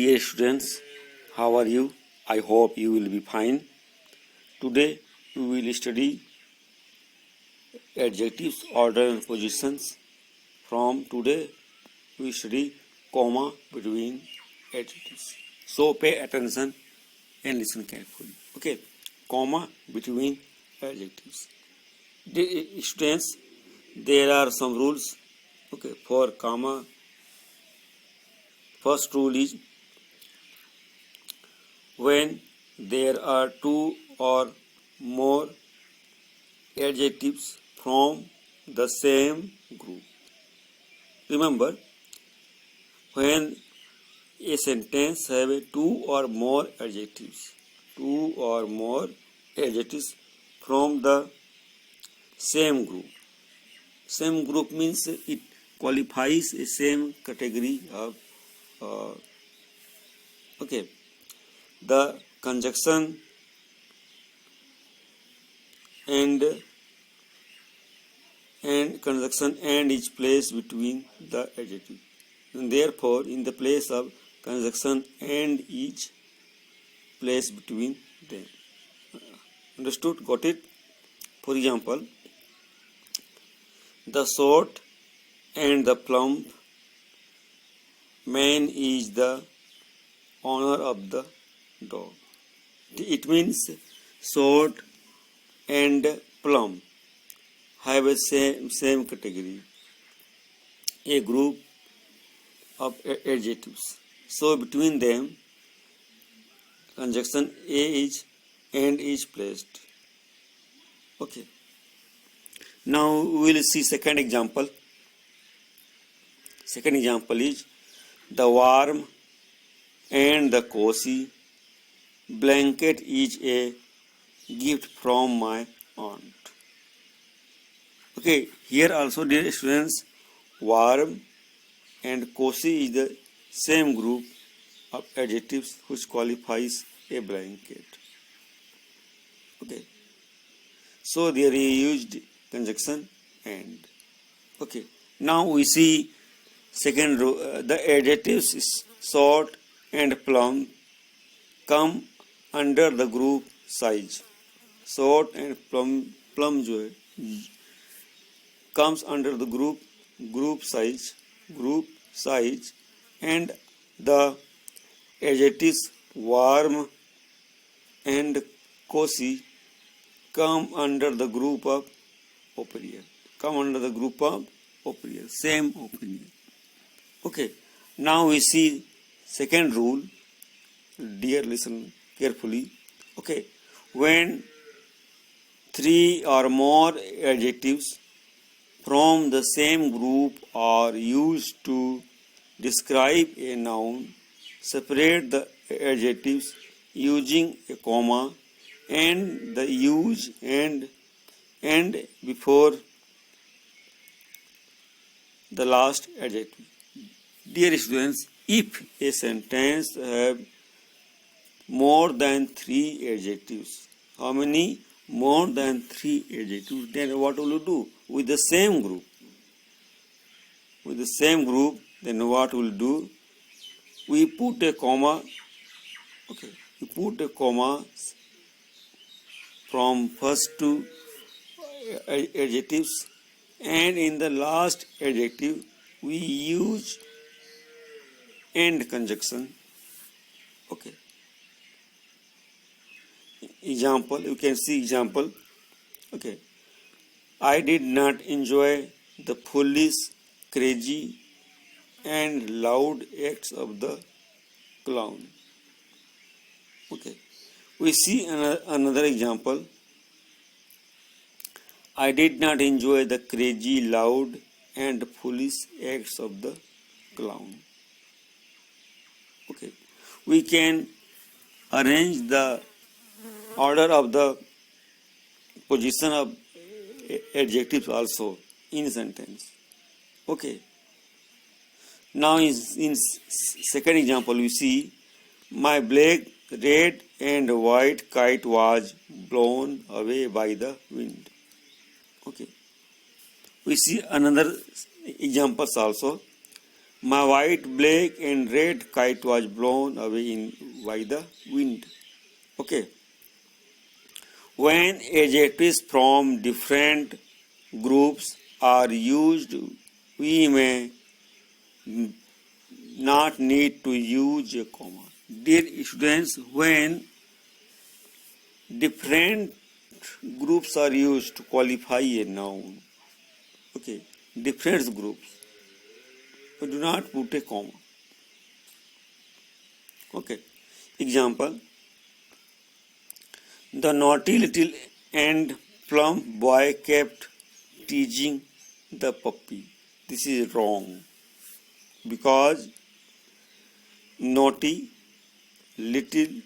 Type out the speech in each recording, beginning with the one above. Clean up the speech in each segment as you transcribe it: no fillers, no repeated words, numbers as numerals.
Dear students, how are you? I hope you will be fine. Today we will study adjectives, order and positions. From today we study comma between adjectives. So pay attention and listen carefully. Okay, comma between adjectives. Students, there are some rules. Okay, for comma. First rule is when there are two or more adjectives from the same group. Remember, when a sentence have two or more adjectives from the same group. Same group means it qualifies a same category of the conjunction and conjunction and is placed between the adjective. And therefore, in the place of conjunction and is placed between them. Understood? Got it? For example, the short and the plump man is the owner of the dog. It means short and plump have a same category, a group of adjectives. So between them, conjunction a is and is placed. Okay. Now we will see second example. Second example is the warm and the cozy blanket is a gift from my aunt. Okay, here also, dear students, warm and cozy is the same group of adjectives which qualifies a blanket. Okay, so there is used conjunction and. Okay, now we see second row. The adjectives is short and plump come under the group size. Short and plump जो है comes under the group size, and the adjectives warm and cozy come under the group of opinion. Same opinion. Okay. Now we see second rule. Dear, listen carefully. Okay. When three or more adjectives from the same group are used to describe a noun, separate the adjectives using a comma and the use and before the last adjective. Dear students, if a sentence have more than three adjectives, how many? More than three adjectives, then what will you do? With the same group, then what will do? We put a comma. Okay, we put a comma from first two adjectives, and in the last adjective we use and conjunction. Okay. Example, you can see example. Okay. I did not enjoy the foolish, crazy and loud acts of the clown. Okay. We see another example. I did not enjoy the crazy, loud and foolish acts of the clown. Okay. We can arrange the order of the position of adjectives also in sentence. Okay. Now in second example we see my black, red and white kite was blown away by the wind. Okay. We see another examples also. My white, black and red kite was blown away by the wind. Okay. When adjectives from different groups are used, we may not need to use a comma. Dear students, when different groups are used to qualify a noun, okay, different groups, we do not put a comma. Okay. Example: the naughty little and plump boy kept teasing the puppy. This is wrong because naughty, little,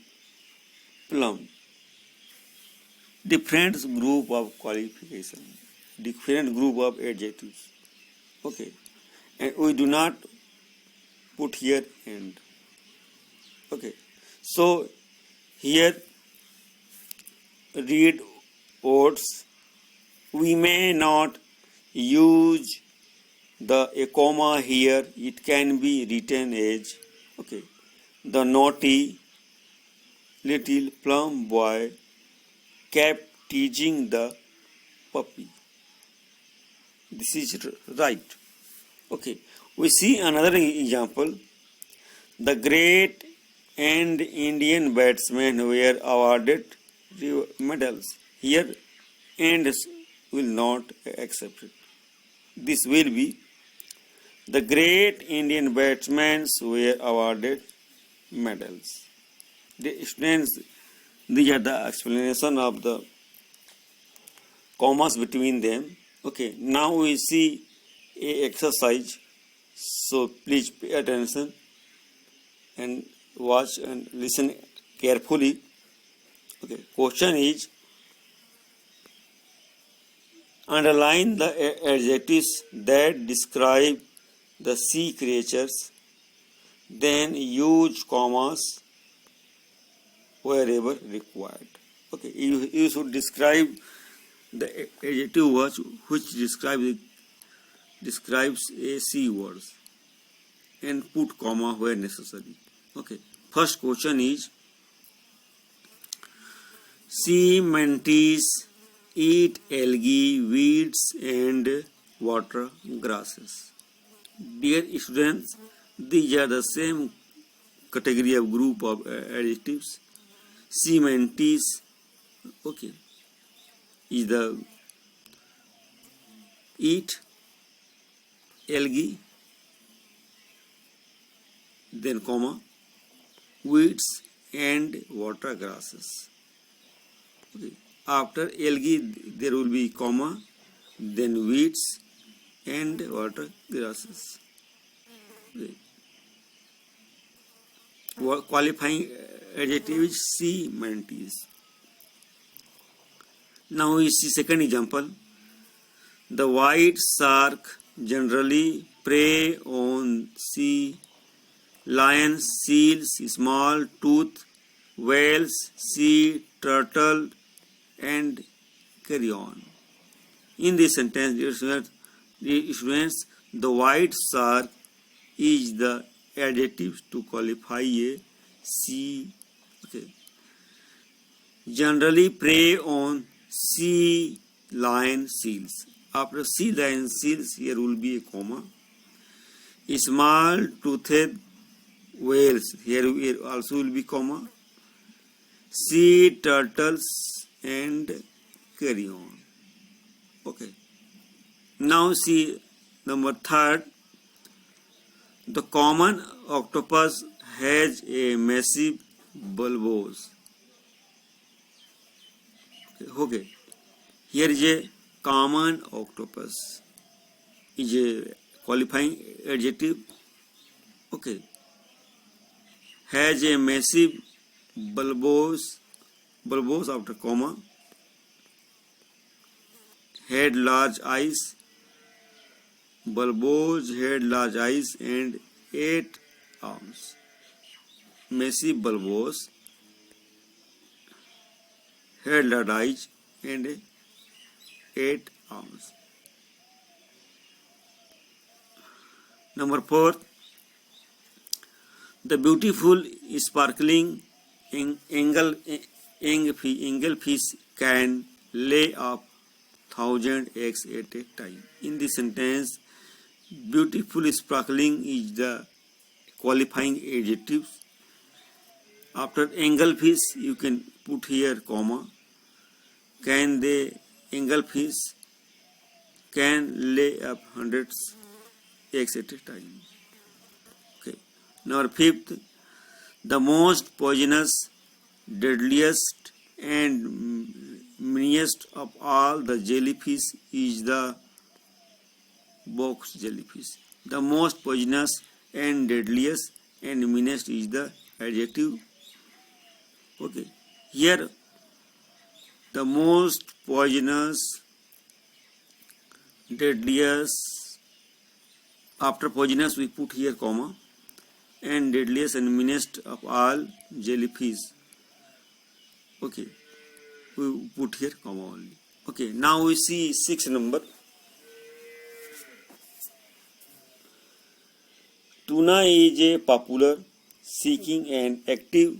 plump, different group of qualification, different group of adjectives. Okay, and we do not put here and. Okay, so here read words. We may not use a comma here. It can be written as, okay, the naughty little plump boy kept teasing the puppy. This is right. Okay, we see another example. The great and Indian batsmen were awarded medals. Here, and will not accept it. This will be the great Indian batsmen were awarded medals. The students, these are the explanation of the commas between them. Okay, now we see a exercise. So please pay attention and watch and listen carefully. Okay, question is, underline the adjectives that describe the sea creatures, then use commas wherever required. Okay, you should describe the adjective words which describes a sea words and put comma where necessary. Okay, first question is, sea mantis eat algae, weeds and water grasses. Dear students, these are the same category of group of adjectives. Sea mantis, okay, is the eat algae, then comma, weeds and water grasses. Okay. After algae there will be comma, then weeds and water grasses. Okay. Qualifying adjective is sea mantis. Now we see second example. The white shark generally prey on sea lions, seals, small tooth whales, sea turtle and carry on. In this sentence, dear students, the white shark is the adjective to qualify a sea. Okay. Generally prey on sea lion, seals. After sea lion, seals, here will be a comma. Small toothed whales, here also will be comma. Sea turtles and carry on. Okay. Now see number third. The common octopus has a massive bulbous. Okay. Here is a common octopus. Is a qualifying adjective. Okay. Has a massive bulbous after comma. Had large eyes. Bulbous had large eyes and 8 arms. Massive bulbous had large eyes and 8 arms. Number 4. The beautiful sparkling anglefish can lay up 1,000 eggs at a time. In this sentence, beautiful sparkling is the qualifying adjective. After anglefish, you can put here comma. Can the anglefish can lay up hundreds eggs at a time. Okay. Number 5th, the most poisonous, deadliest, and meanest of all the jellyfish is the box jellyfish. The most poisonous and deadliest and meanest is the adjective. Okay. Here, the most poisonous, deadliest, after poisonous we put here comma, and deadliest and meanest of all jellyfish. Okay, we put here comma only. Okay, now we see 6 number. Tuna is a popular, seeking and active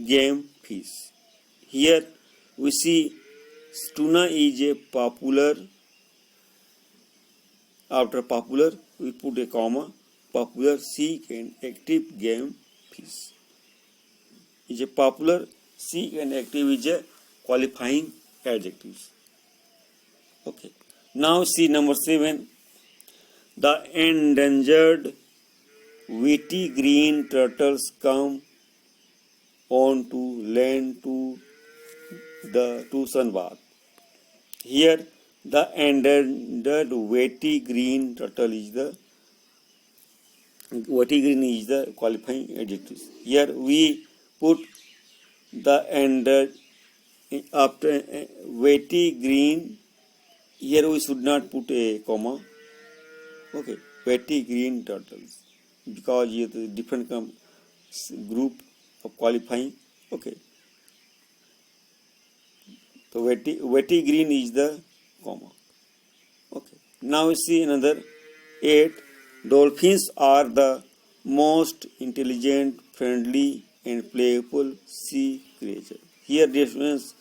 game fish. Here we see tuna is a popular. After popular, we put a comma. Popular, seek and active game fish. Is a popular, seek and active is a qualifying adjective. Okay. Now see number 7. The endangered wheaty green turtles come on to land to sunbath. Here, the endangered wheaty green turtle is the qualifying adjective. Here we put the endangered after wheaty green. Here we should not put a comma. Okay, wheaty green turtles because it is a different group of qualifying. Okay. So wetty green is the comma. Okay. Now we see another 8. Dolphins are the most intelligent, friendly, and playful sea creature. Here this means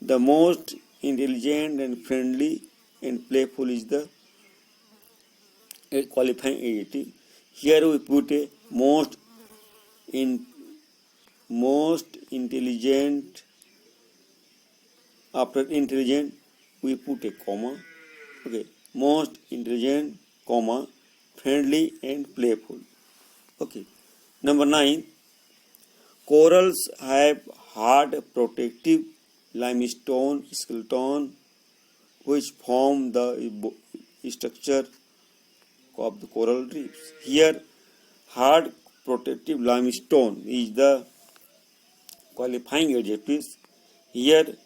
the most intelligent and friendly and playful is the qualifying adjective. Here we put a most intelligent. After intelligent, we put a comma. Okay, most intelligent, comma, friendly and playful. Okay. Number 9. Corals have hard protective limestone skeleton which form the structure of the coral reefs. Here, hard protective limestone is the qualifying adjective. Here,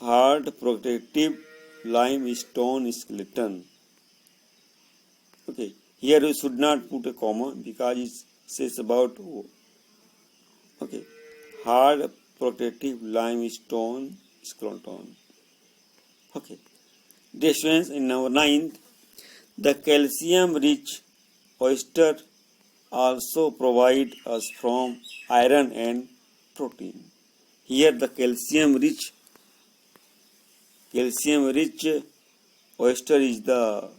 hard protective limestone skeleton. Okay, here we should not put a comma because it says about okay, hard protective limestone skeleton. Okay, this means in number 9, the calcium-rich oyster also provide us from iron and protein. Here the calcium-rich oyster is the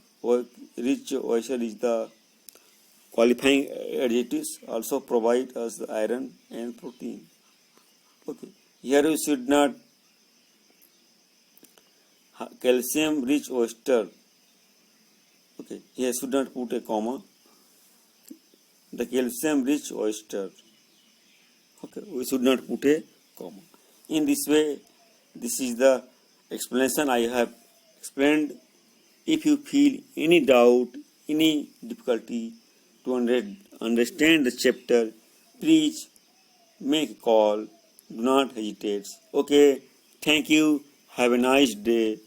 qualifying adjective. Also provide us the iron and protein. Okay. Here we should not calcium-rich oyster. Okay. Here should not put a comma. The calcium-rich oyster. Okay. We should not put a comma. In this way, this is the explanation I have explained. If you feel any doubt, any difficulty to understand the chapter, please make a call. Do not hesitate. Okay. Thank you. Have a nice day.